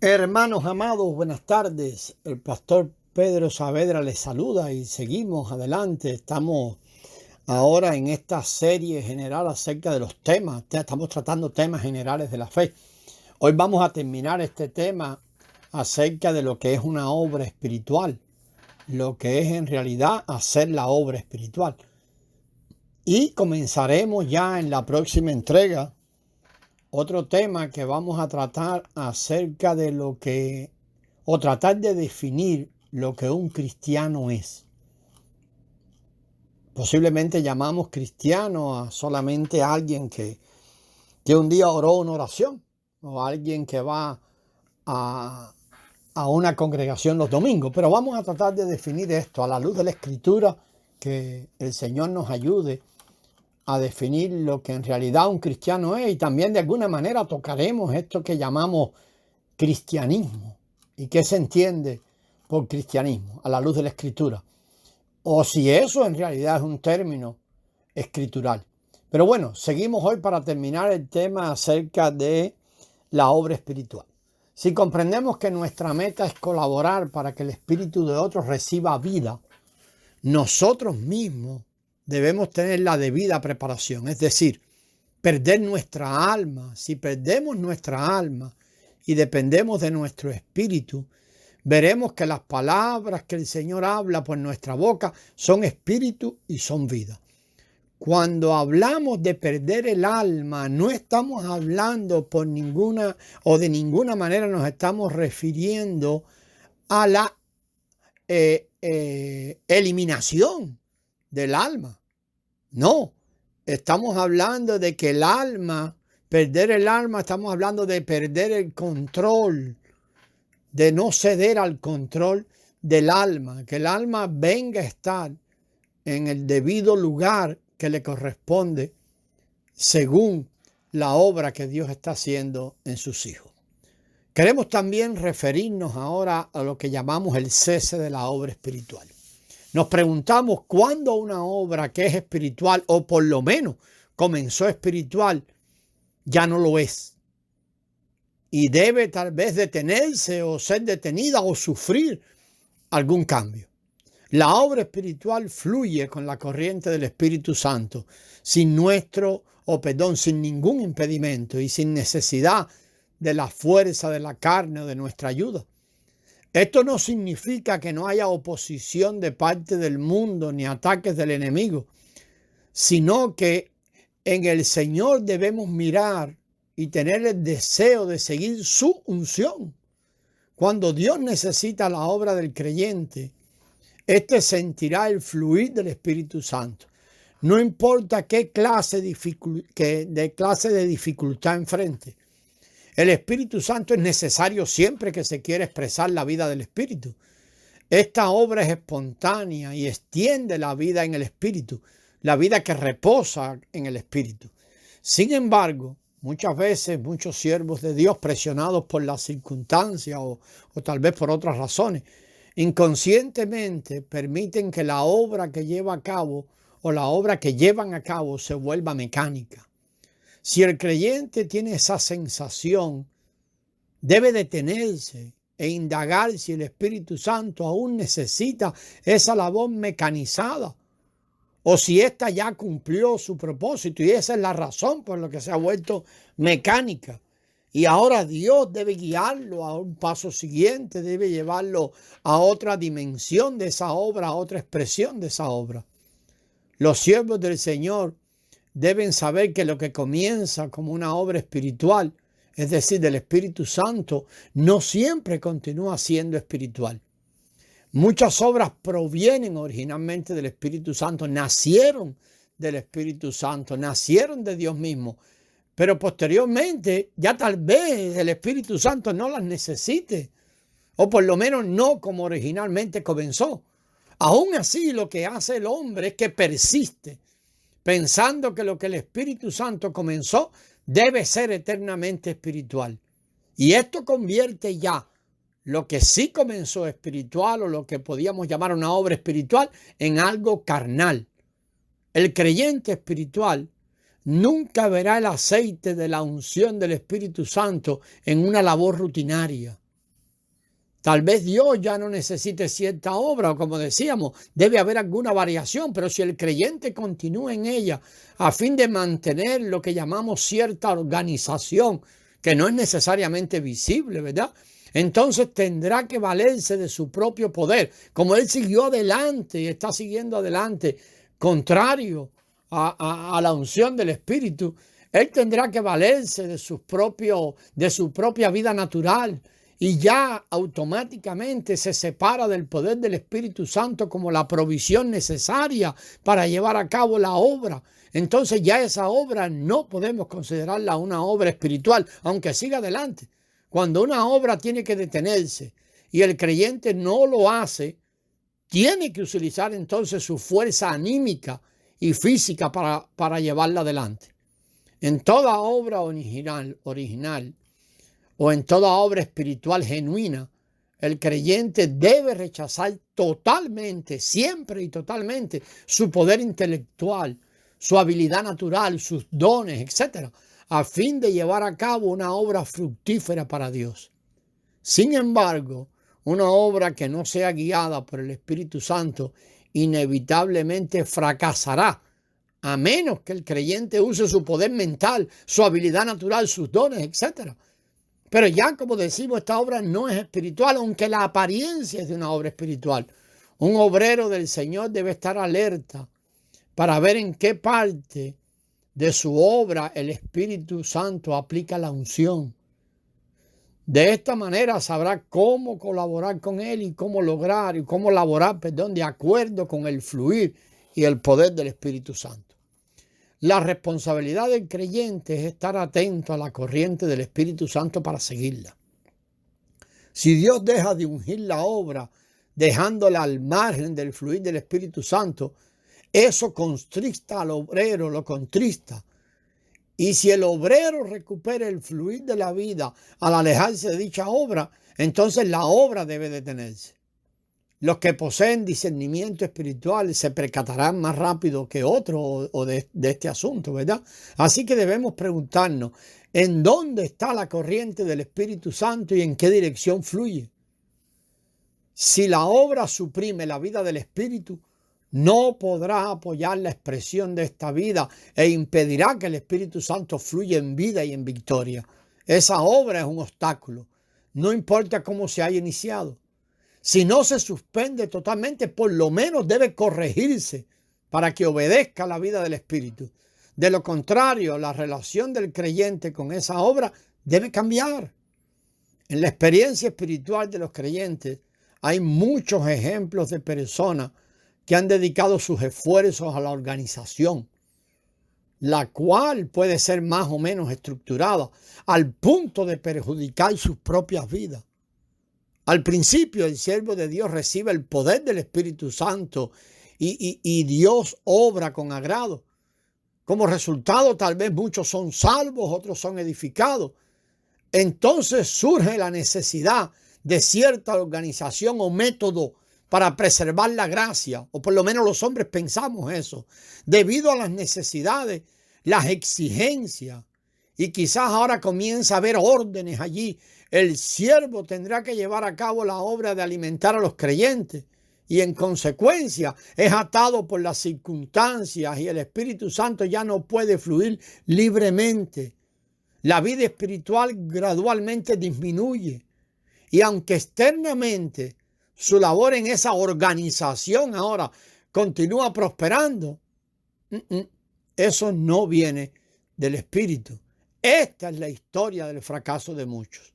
Hermanos amados, buenas tardes. El pastor Pedro Saavedra les saluda y seguimos adelante. Estamos ahora en esta serie general acerca de los temas. Estamos tratando temas generales de la fe. Hoy vamos a terminar este tema acerca de lo que es una obra espiritual, lo que es en realidad hacer la obra espiritual. Y comenzaremos ya en la próxima entrega otro tema que vamos a tratar acerca de lo que, o tratar de definir lo que un cristiano es. Posiblemente llamamos cristiano a solamente alguien que un día oró una oración, o alguien que va a una congregación los domingos, pero vamos a tratar de definir esto a la luz de la Escritura, que el Señor nos ayude a definir lo que en realidad un cristiano es, y también de alguna manera tocaremos esto que llamamos cristianismo y qué se entiende por cristianismo a la luz de la Escritura, o si eso en realidad es un término escritural. Pero bueno, seguimos hoy para terminar el tema acerca de la obra espiritual. Si comprendemos que nuestra meta es colaborar para que el espíritu de otros reciba vida, nosotros mismos debemos tener la debida preparación, es decir, perder nuestra alma. Si perdemos nuestra alma y dependemos de nuestro espíritu, veremos que las palabras que el Señor habla por nuestra boca son espíritu y son vida. Cuando hablamos de perder el alma, no estamos hablando por ninguna o de ninguna manera nos estamos refiriendo a la eliminación del alma. No, estamos hablando de que el alma, perder el alma, estamos hablando de perder el control, de no ceder al control del alma, que el alma venga a estar en el debido lugar que le corresponde según la obra que Dios está haciendo en sus hijos. Queremos también referirnos ahora a lo que llamamos el cese de la obra espiritual. Nos preguntamos cuándo una obra que es espiritual, o por lo menos comenzó espiritual, ya no lo es. Y debe tal vez detenerse o ser detenida o sufrir algún cambio. La obra espiritual fluye con la corriente del Espíritu Santo, sin ningún impedimento y sin necesidad de la fuerza de la carne o de nuestra ayuda. Esto no significa que no haya oposición de parte del mundo ni ataques del enemigo, sino que en el Señor debemos mirar y tener el deseo de seguir su unción. Cuando Dios necesita la obra del creyente, éste sentirá el fluir del Espíritu Santo. No importa qué clase de dificultad enfrente. El Espíritu Santo es necesario siempre que se quiere expresar la vida del Espíritu. Esta obra es espontánea y extiende la vida en el Espíritu, la vida que reposa en el Espíritu. Sin embargo, muchas veces muchos siervos de Dios, presionados por las circunstancias o tal vez por otras razones, inconscientemente permiten que la obra que lleva a cabo o la obra que llevan a cabo se vuelva mecánica. Si el creyente tiene esa sensación, debe detenerse e indagar si el Espíritu Santo aún necesita esa labor mecanizada o si ésta ya cumplió su propósito, y esa es la razón por la que se ha vuelto mecánica. Y ahora Dios debe guiarlo a un paso siguiente, debe llevarlo a otra dimensión de esa obra, a otra expresión de esa obra. Los siervos del Señor deben saber que lo que comienza como una obra espiritual, es decir, del Espíritu Santo, no siempre continúa siendo espiritual. Muchas obras provienen originalmente del Espíritu Santo, nacieron del Espíritu Santo, nacieron de Dios mismo, pero posteriormente ya tal vez el Espíritu Santo no las necesite, o por lo menos no como originalmente comenzó. Aún así, lo que hace el hombre es que persiste, pensando que lo que el Espíritu Santo comenzó debe ser eternamente espiritual. Y esto convierte ya lo que sí comenzó espiritual, o lo que podíamos llamar una obra espiritual, en algo carnal. El creyente espiritual nunca verá el aceite de la unción del Espíritu Santo en una labor rutinaria. Tal vez Dios ya no necesite cierta obra, o como decíamos, debe haber alguna variación, pero si el creyente continúa en ella a fin de mantener lo que llamamos cierta organización, que no es necesariamente visible, ¿verdad? Entonces tendrá que valerse de su propio poder. Como él siguió adelante y está siguiendo adelante, contrario a la unción del Espíritu, él tendrá que valerse de su propia vida natural. Y ya automáticamente se separa del poder del Espíritu Santo como la provisión necesaria para llevar a cabo la obra. Entonces ya esa obra no podemos considerarla una obra espiritual, aunque siga adelante. Cuando una obra tiene que detenerse y el creyente no lo hace, tiene que utilizar entonces su fuerza anímica y física para llevarla adelante. En toda obra original o en toda obra espiritual genuina, el creyente debe rechazar totalmente, siempre y totalmente, su poder intelectual, su habilidad natural, sus dones, etc., a fin de llevar a cabo una obra fructífera para Dios. Sin embargo, una obra que no sea guiada por el Espíritu Santo inevitablemente fracasará, a menos que el creyente use su poder mental, su habilidad natural, sus dones, etc. Pero ya, como decimos, esta obra no es espiritual, aunque la apariencia es de una obra espiritual. Un obrero del Señor debe estar alerta para ver en qué parte de su obra el Espíritu Santo aplica la unción. De esta manera sabrá cómo colaborar con Él y cómo lograr y cómo laborar, de acuerdo con el fluir y el poder del Espíritu Santo. La responsabilidad del creyente es estar atento a la corriente del Espíritu Santo para seguirla. Si Dios deja de ungir la obra, dejándola al margen del fluir del Espíritu Santo, eso constricta al obrero, lo contrista. Y si el obrero recupera el fluir de la vida al alejarse de dicha obra, entonces la obra debe detenerse. Los que poseen discernimiento espiritual se percatarán más rápido que otros de este asunto, ¿verdad? Así que debemos preguntarnos, ¿en dónde está la corriente del Espíritu Santo y en qué dirección fluye? Si la obra suprime la vida del Espíritu, no podrá apoyar la expresión de esta vida e impedirá que el Espíritu Santo fluya en vida y en victoria. Esa obra es un obstáculo, no importa cómo se haya iniciado. Si no se suspende totalmente, por lo menos debe corregirse para que obedezca la vida del Espíritu. De lo contrario, la relación del creyente con esa obra debe cambiar. En la experiencia espiritual de los creyentes hay muchos ejemplos de personas que han dedicado sus esfuerzos a la organización, la cual puede ser más o menos estructurada al punto de perjudicar sus propias vidas. Al principio el siervo de Dios recibe el poder del Espíritu Santo y Dios obra con agrado. Como resultado, tal vez muchos son salvos, otros son edificados. Entonces surge la necesidad de cierta organización o método para preservar la gracia, o por lo menos los hombres pensamos eso, debido a las necesidades, las exigencias, y quizás ahora comienza a haber órdenes allí. El siervo tendrá que llevar a cabo la obra de alimentar a los creyentes y en consecuencia es atado por las circunstancias y el Espíritu Santo ya no puede fluir libremente. La vida espiritual gradualmente disminuye y aunque externamente su labor en esa organización ahora continúa prosperando, eso no viene del Espíritu. Esta es la historia del fracaso de muchos.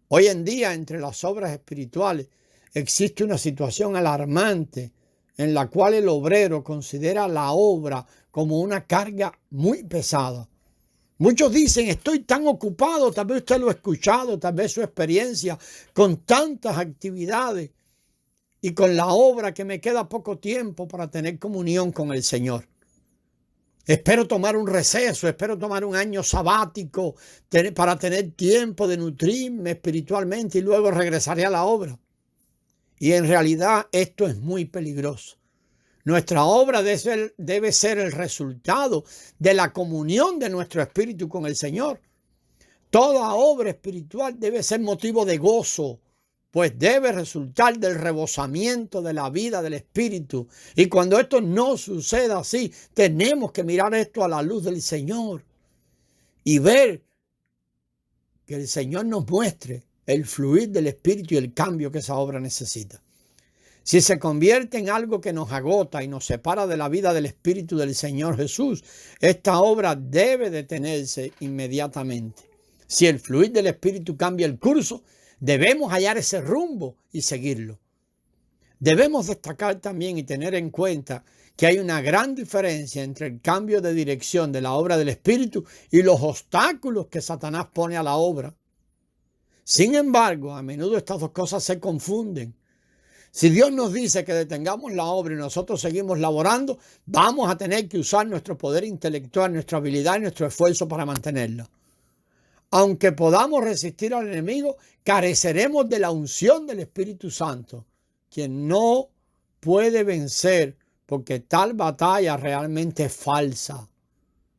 Hoy en día, entre las obras espirituales, existe una situación alarmante en la cual el obrero considera la obra como una carga muy pesada. Muchos dicen, estoy tan ocupado, tal vez usted lo ha escuchado, tal vez su experiencia, con tantas actividades y con la obra que me queda poco tiempo para tener comunión con el Señor. Espero tomar un receso, espero tomar un año sabático para tener tiempo de nutrirme espiritualmente y luego regresaré a la obra. Y en realidad esto es muy peligroso. Nuestra obra debe ser el resultado de la comunión de nuestro espíritu con el Señor. Toda obra espiritual debe ser motivo de gozo, pues debe resultar del rebosamiento de la vida del Espíritu. Y cuando esto no suceda así, tenemos que mirar esto a la luz del Señor y ver que el Señor nos muestre el fluir del Espíritu y el cambio que esa obra necesita. Si se convierte en algo que nos agota y nos separa de la vida del Espíritu del Señor Jesús, esta obra debe detenerse inmediatamente. Si el fluir del Espíritu cambia el curso, debemos hallar ese rumbo y seguirlo. Debemos destacar también y tener en cuenta que hay una gran diferencia entre el cambio de dirección de la obra del Espíritu y los obstáculos que Satanás pone a la obra. Sin embargo, a menudo estas dos cosas se confunden. Si Dios nos dice que detengamos la obra y nosotros seguimos laborando, vamos a tener que usar nuestro poder intelectual, nuestra habilidad y nuestro esfuerzo para mantenerla. Aunque podamos resistir al enemigo, careceremos de la unción del Espíritu Santo, quien no puede vencer porque tal batalla realmente es falsa.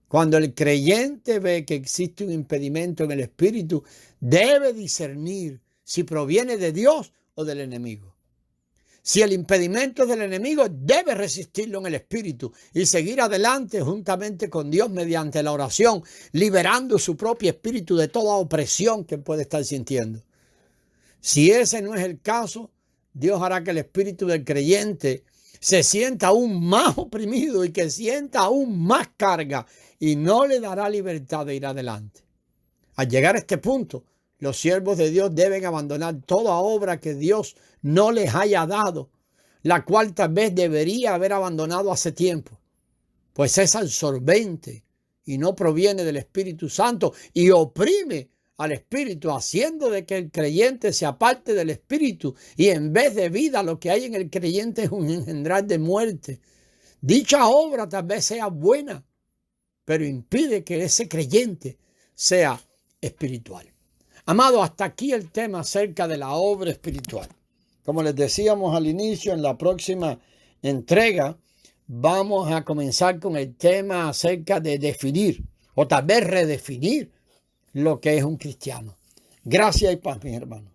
Cuando el creyente ve que existe un impedimento en el Espíritu, debe discernir si proviene de Dios o del enemigo. Si el impedimento es del enemigo, debe resistirlo en el Espíritu y seguir adelante juntamente con Dios mediante la oración, liberando su propio espíritu de toda opresión que puede estar sintiendo. Si ese no es el caso, Dios hará que el espíritu del creyente se sienta aún más oprimido y que sienta aún más carga y no le dará libertad de ir adelante. Al llegar a este punto, los siervos de Dios deben abandonar toda obra que Dios no les haya dado, la cual tal vez debería haber abandonado hace tiempo, pues es absorbente y no proviene del Espíritu Santo y oprime al Espíritu, haciendo de que el creyente se aparte del Espíritu y en vez de vida lo que hay en el creyente es un engendrar de muerte. Dicha obra tal vez sea buena, pero impide que ese creyente sea espiritual. Amado, hasta aquí el tema acerca de la obra espiritual. Como les decíamos al inicio, en la próxima entrega vamos a comenzar con el tema acerca de definir o tal vez redefinir lo que es un cristiano. Gracias y paz, mis hermanos.